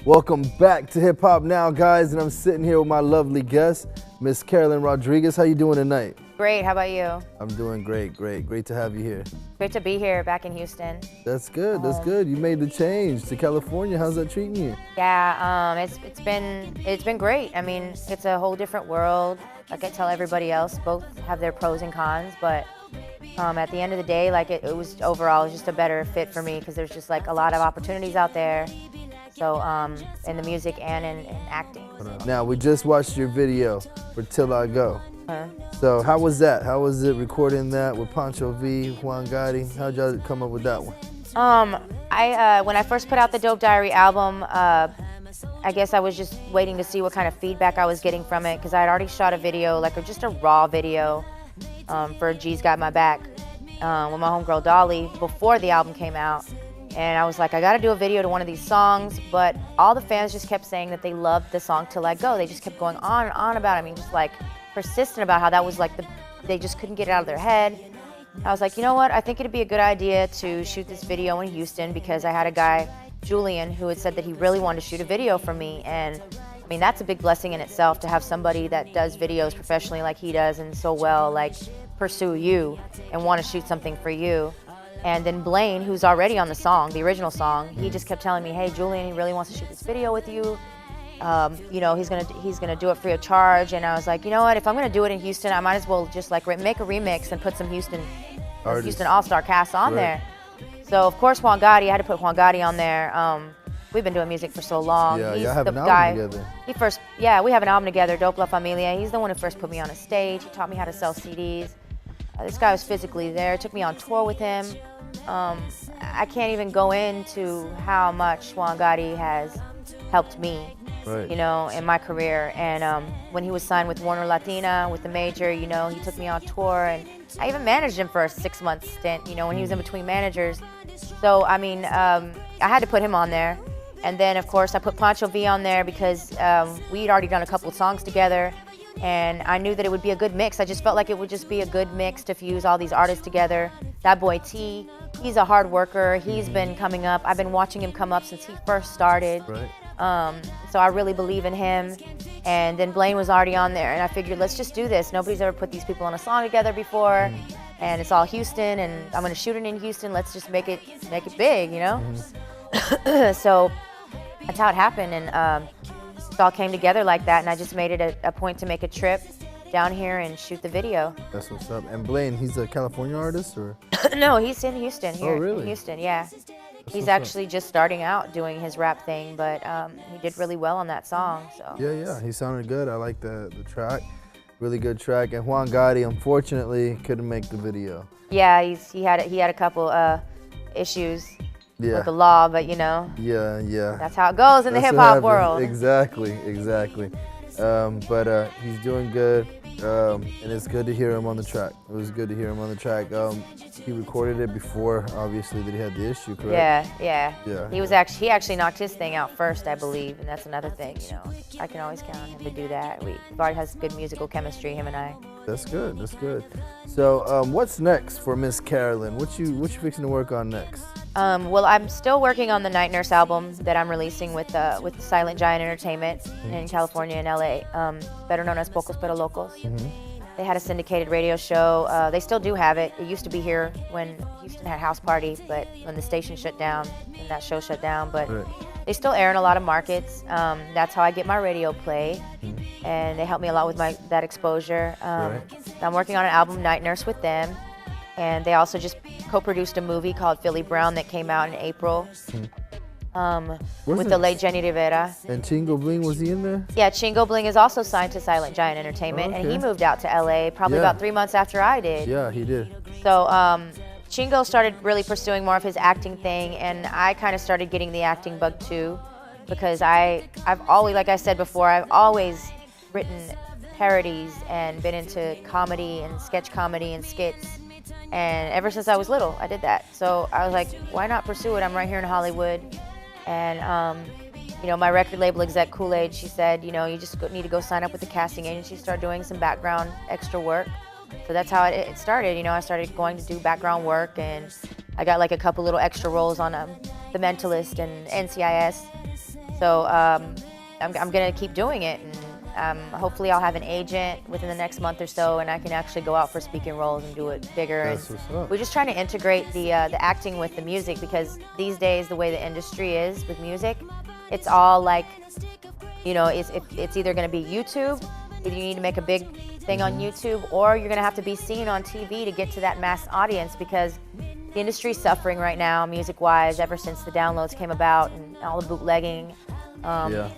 Welcome back to Hip Hop Now, guys, and I'm sitting here with my lovely guest, Miss Carolyn Rodriguez. How you doing tonight? Great, how about you? I'm doing great. Great to have you here. Great to be here back in Houston. That's good. You made the change to California. How's that treating you? Yeah, it's been great. I mean, it's a whole different world. Like I tell everybody else, both have their pros and cons, but at the end of the day, like it was overall just a better fit for me because there's just like a lot of opportunities out there. So in the music and in acting. So. Now, we just watched your video for Till I Go. So how was that? How was it recording that with Pancho V, Juan Gotti? How'd y'all come up with that one? When I first put out the Dope Diary album, I guess I was just waiting to see what kind of feedback I was getting from it because I had already shot a video, like just a raw video for G's Got My Back with my homegirl Dolly before the album came out. And I was like, I gotta do a video to one of these songs, but all the fans just kept saying that they loved the song Till I Go. They just kept going on and on about it. I mean, just like persistent about how that was like they just couldn't get it out of their head. I was like, you know what? I think it'd be a good idea to shoot this video in Houston because I had a guy, Julian, who had said that he really wanted to shoot a video for me. And I mean, that's a big blessing in itself to have somebody that does videos professionally like he does and so well, like pursue you and want to shoot something for you. And then Blaine, who's already on the song, the original song, he just kept telling me, hey, Julian, he really wants to shoot this video with you. You know, he's gonna do it free of charge. And I was like, you know what, if I'm gonna do it in Houston, I might as well just like make a remix and put some Houston All-Star cast on there. So of course Juan Gotti, I had to put Juan Gotti on there. We've been doing music for so long. Yeah, He's y'all have the an guy. album together. We have an album together, Dope La Familia. He's the one who first put me on a stage. He taught me how to sell CDs. This guy was physically there, took me on tour with him. I can't even go into how much Juan Gotti has helped me, you know, in my career. And when he was signed with Warner Latina, with the major, you know, he took me on tour, and I even managed him for a 6-month stint, you know, when he was in between managers. So, I mean, I had to put him on there. And then, of course, I put Pancho V on there because we'd already done a couple of songs together. And I knew that it would be a good mix. I just felt like it would just be a good mix to fuse all these artists together. That boy T, he's a hard worker. He's been coming up. I've been watching him come up since he first started. So I really believe in him. And then Blaine was already on there, and I figured, let's just do this. Nobody's ever put these people on a song together before, and it's all Houston, and I'm gonna shoot it in Houston. Let's just make it big, you know? So that's how it happened, and it all came together like that, and I just made it a point to make a trip down here and shoot the video. That's what's up. And Blaine, he's a California artist, or? No, he's in Houston here. Oh, really? In Houston, yeah. He's what's actually just starting out doing his rap thing, but he did really well on that song. So. Yeah, he sounded good. I like the track. Really good track. And Juan Gotti, unfortunately, couldn't make the video. Yeah, he had a couple issues with the law, but you know. Yeah. That's how it goes in the hip hop world. Exactly. But he's doing good, and it's good to hear him on the track. It was good to hear him on the track. He recorded it before, obviously, that he had the issue, correct? Yeah. He actually knocked his thing out first, I believe, and that's another thing. You know, I can always count on him to do that. We've already has good musical chemistry, him and I. That's good. So, what's next for Miss Carolyn? What you fixing to work on next? Well, I'm still working on the Night Nurse album that I'm releasing with Silent Giant Entertainment in California and LA, better known as Pocos Pero Locos. They had a syndicated radio show. They still do have it. It used to be here when Houston had House Party, but when the station shut down and that show shut down. But they still air in a lot of markets. That's how I get my radio play, and they help me a lot with that exposure. I'm working on an album, Night Nurse, with them. And they also just co-produced a movie called Philly Brown that came out in April with the late Jenny Rivera. And Chingo Bling, was he in there? Yeah, Chingo Bling is also signed to Silent Giant Entertainment, and he moved out to LA probably about 3 months after I did. Yeah, he did. So Chingo started really pursuing more of his acting thing, and I kind of started getting the acting bug too, because I've always, like I said before, I've always written parodies and been into comedy and sketch comedy and skits. And ever since I was little, I did that. So I was like, why not pursue it? I'm right here in Hollywood. And, you know, my record label exec, Kool-Aid, she said, you know, you just need to go sign up with the casting agency, start doing some background extra work. So that's how it started. You know, I started going to do background work, and I got like a couple little extra roles on The Mentalist and NCIS. So I'm going to keep doing it. And hopefully I'll have an agent within the next month or so, and I can actually go out for speaking roles and do it bigger. That's what's up. We're just trying to integrate the acting with the music, because these days the way the industry is with music, it's all like, you know, it's either going to be YouTube, either you need to make a big thing on YouTube, or you're going to have to be seen on TV to get to that mass audience, because the industry's suffering right now, music-wise, ever since the downloads came about and all the bootlegging.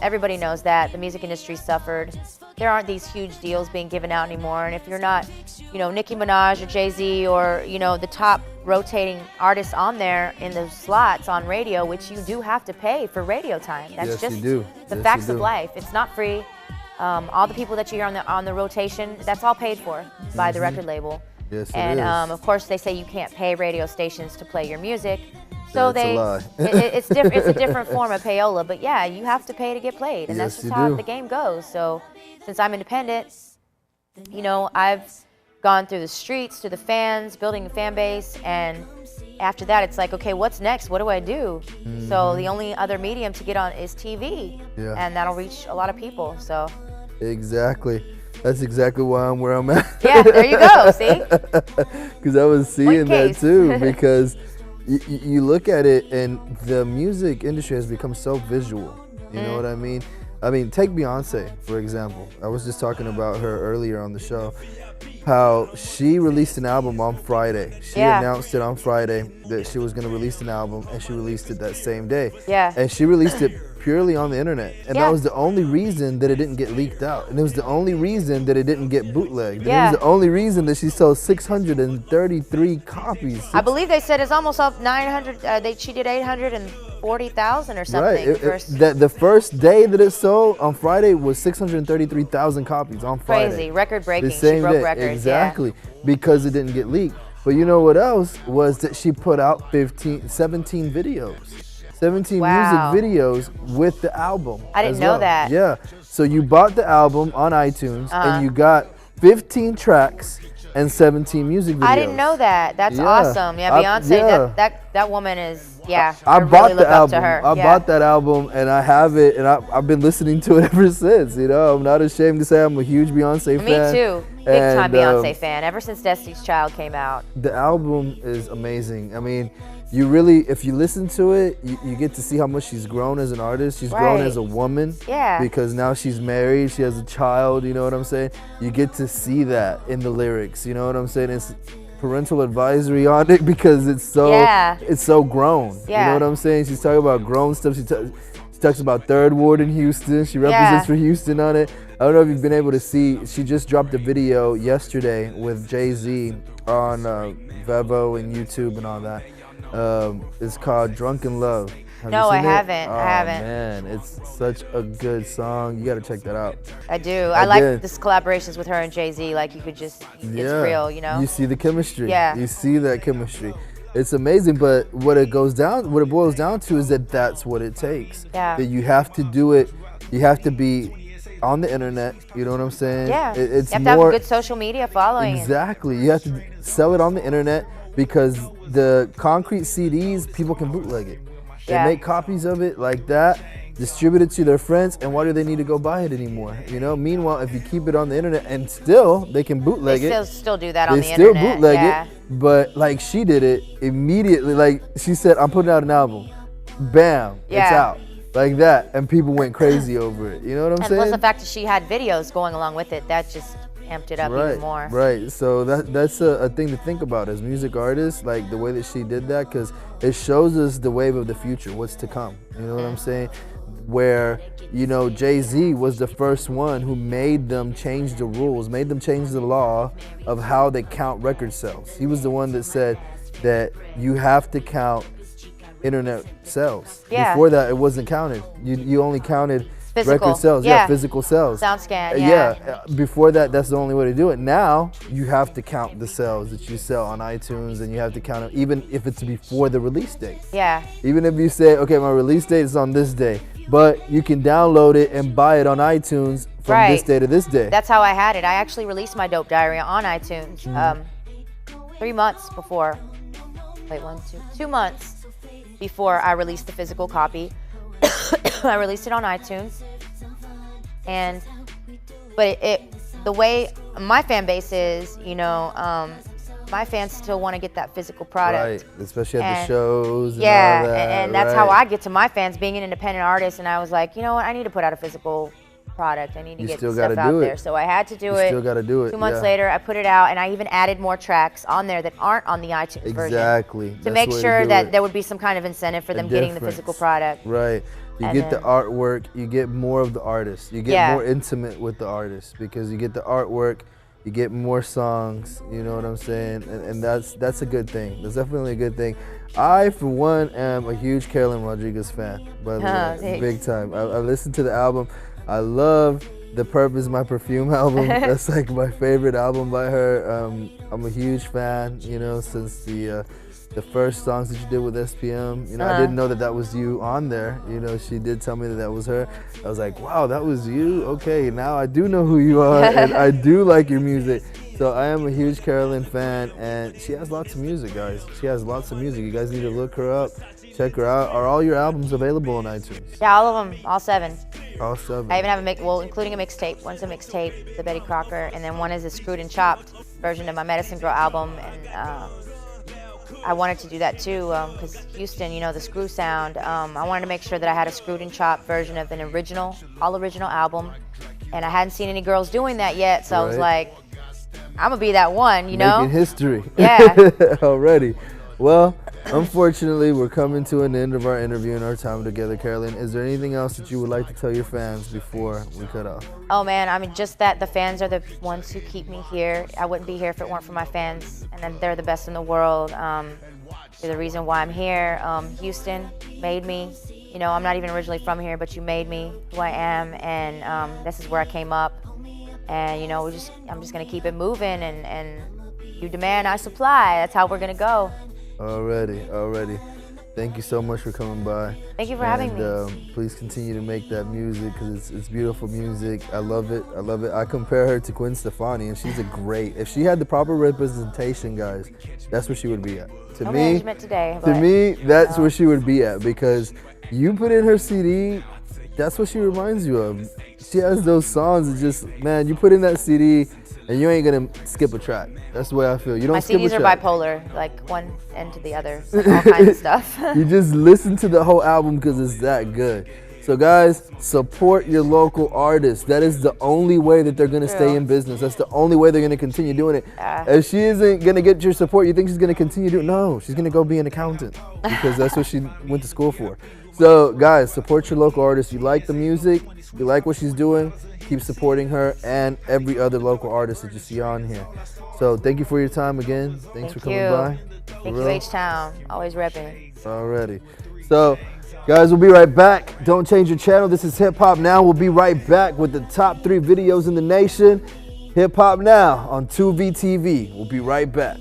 Everybody knows that the music industry suffered. There aren't these huge deals being given out anymore, and if you're not, you know, Nicki Minaj or Jay-Z or, you know, the top rotating artists on there in the slots on radio, which you do have to pay for radio time. That's just the facts of life. It's not free. All the people that you hear on the rotation, that's all paid for by the record label. Yes, and it is. Of course, they say you can't pay radio stations to play your music. So That's a lie. it's a different form of payola, but yeah, you have to pay to get played, and that's just how the game goes. So since I'm independent, you know, I've gone through the streets, to the fans, building a fan base, and after that, it's like, okay, what's next? What do I do? So the only other medium to get on is TV, and that'll reach a lot of people. So exactly. That's exactly why I'm where I'm at. Yeah, there you go. See? Because I was seeing that too. Because you look at it, and the music industry has become so visual. You know what I mean? I mean, take Beyonce, for example. I was just talking about her earlier on the show, how she released an album on Friday. She announced it on Friday that she was going to release an album, and she released it that same day. Yeah. And she released it purely on the internet. And that was the only reason that it didn't get leaked out. And it was the only reason that it didn't get bootlegged. And it was the only reason that she sold 633 copies. I believe they said it's almost up 900. She did 840,000 or something. Right. The first day that it sold on Friday was 633,000 copies on Friday. Crazy, record breaking. The same she broke day. records. Exactly, because it didn't get leaked. But you know what else was that she put out 17 videos. 17 music videos with the album. I didn't know that. Yeah. So you bought the album on iTunes and you got 15 tracks and 17 music videos. I didn't know that. That's awesome. Yeah, Beyonce, that woman is, I bought really look the album. up to her. I bought that album, and I have it, and I've been listening to it ever since. You know, I'm not ashamed to say I'm a huge Beyonce fan. Me too. Big time Beyonce fan, ever since Destiny's Child came out. The album is amazing. I mean, you really, if you listen to it, you get to see how much she's grown as an artist. She's grown as a woman. Yeah. Because now she's married, she has a child, you know what I'm saying? You get to see that in the lyrics, you know what I'm saying? It's parental advisory on it because it's so grown. You know what I'm saying? She's talking about grown stuff. She talks about Third Ward in Houston. She represents for Houston on it. I don't know if you've been able to see, she just dropped a video yesterday with Jay-Z on Vevo and YouTube and all that. It's called Drunken Love. No, I haven't. I haven't. Man, it's such a good song. You got to check that out. I do. I like this collaborations with her and Jay-Z. Like, you could just, it's real, you know? You see the chemistry. Yeah. You see that chemistry. It's amazing, but what it boils down to is that that's what it takes. Yeah. That you have to do it. You have to be on the internet. You know what I'm saying? Yeah. It's you have to have a good social media following. Exactly. You have to sell it on the internet because the concrete CDs, people can bootleg it. They make copies of it like that, distribute it to their friends, and why do they need to go buy it anymore? You know. Meanwhile, if you keep it on the internet, and still they can bootleg it. They still do that on the internet. internet. They still bootleg it, but like she did it immediately. Like she said, "I'm putting out an album." Bam, it's out like that, and people went crazy over it. You know what I'm saying? And plus the fact that she had videos going along with it, that just amped it up even more. Right. So that's a thing to think about as music artists, like the way that she did that, because it shows us the wave of the future, what's to come. You know what I'm saying? Where, you know, Jay-Z was the first one who made them change the rules, made them change the law of how they count record sales. He was the one that said that you have to count internet sales. Before that, it wasn't counted. You only counted physical. Record sales, physical sales. SoundScan, Before that, that's the only way to do it. Now, you have to count the sales that you sell on iTunes, and you have to count it, even if it's before the release date. Yeah. Even if you say, okay, my release date is on this day, but you can download it and buy it on iTunes from this day to this day. That's how I had it. I actually released my Dope Diary on iTunes 3 months before. Wait, 2 months before I released the physical copy. I released it on iTunes, but the way my fan base is, you know, my fans still want to get that physical product. Right, especially at the shows and yeah, all that. And that's how I get to my fans, being an independent artist. And I was like, you know what, I need to put out a physical product. I need to get stuff out there. So I had to do it. Still got to do it. 2 months later, I put it out, and I even added more tracks on there that aren't on the iTunes version. Exactly. To make sure that there would be some kind of incentive for them getting the physical product. Right. You get the artwork, you get more of the artist. You get more intimate with the artist because you get the artwork, you get more songs, you know what I'm saying? And that's a good thing. That's definitely a good thing. I, for one, am a huge Carolyn Rodriguez fan, by the way, big time. I listened to the album. I love the Purpose My Perfume album. That's like my favorite album by her. I'm a huge fan, you know, since the first songs that you did with SPM. You know, I didn't know that was you on there. You know, she did tell me that was her. I was like, wow, that was you? Okay, now I do know who you are, and I do like your music. So I am a huge Carolyn fan, and she has lots of music, guys. She has lots of music. You guys need to look her up, check her out. Are all your albums available on iTunes? Yeah, all of them, all 7. All 7. I even have including a mixtape. One's a mixtape, the Betty Crocker, and then one is a Screwed and Chopped version of my Medicine Girl album. And I wanted to do that too, because Houston, you know, the screw sound. I wanted to make sure that I had a Screwed and Chopped version of an all original album, and I hadn't seen any girls doing that yet, so I was like, I'm gonna be that one, you know? Making history. Yeah. Already. Well, unfortunately, we're coming to an end of our interview and our time together, Carolyn. Is there anything else that you would like to tell your fans before we cut off? Oh man, I mean, just that the fans are the ones who keep me here. I wouldn't be here if it weren't for my fans, and they're the best in the world. They're the reason why I'm here. Houston made me. You know, I'm not even originally from here, but you made me who I am, and this is where I came up. And you know, I'm just gonna keep it moving, and you demand, I supply. That's how we're gonna go. Already. Thank you so much for coming by. Thank you for having me. Please continue to make that music because it's beautiful music. I love it. I compare her to Gwen Stefani, and she's if she had the proper representation, guys, that's where she would be at. To me, that's where she would be at, because you put in her CD, that's what she reminds you of. She has those songs that just, man, you put in that CD and you ain't gonna skip a track. That's the way I feel. You don't skip a track. My CDs are bipolar, like one end to the other, all kinds of stuff. You just listen to the whole album because it's that good. So guys, support your local artists. That is the only way that they're gonna stay in business. That's the only way they're gonna continue doing it. If she isn't gonna get your support, you think she's gonna continue doing it? No, she's gonna go be an accountant because that's what she went to school for. So guys, support your local artists. You like the music, you like what she's doing, keep supporting her and every other local artist that you see on here. So thank you for your time again. Thanks for coming by. Thank you, H-Town. Always repping. Alrighty. So guys, we'll be right back. Don't change your channel. This is Hip Hop Now. We'll be right back with the top 3 videos in the nation. Hip Hop Now on 2VTV. We'll be right back.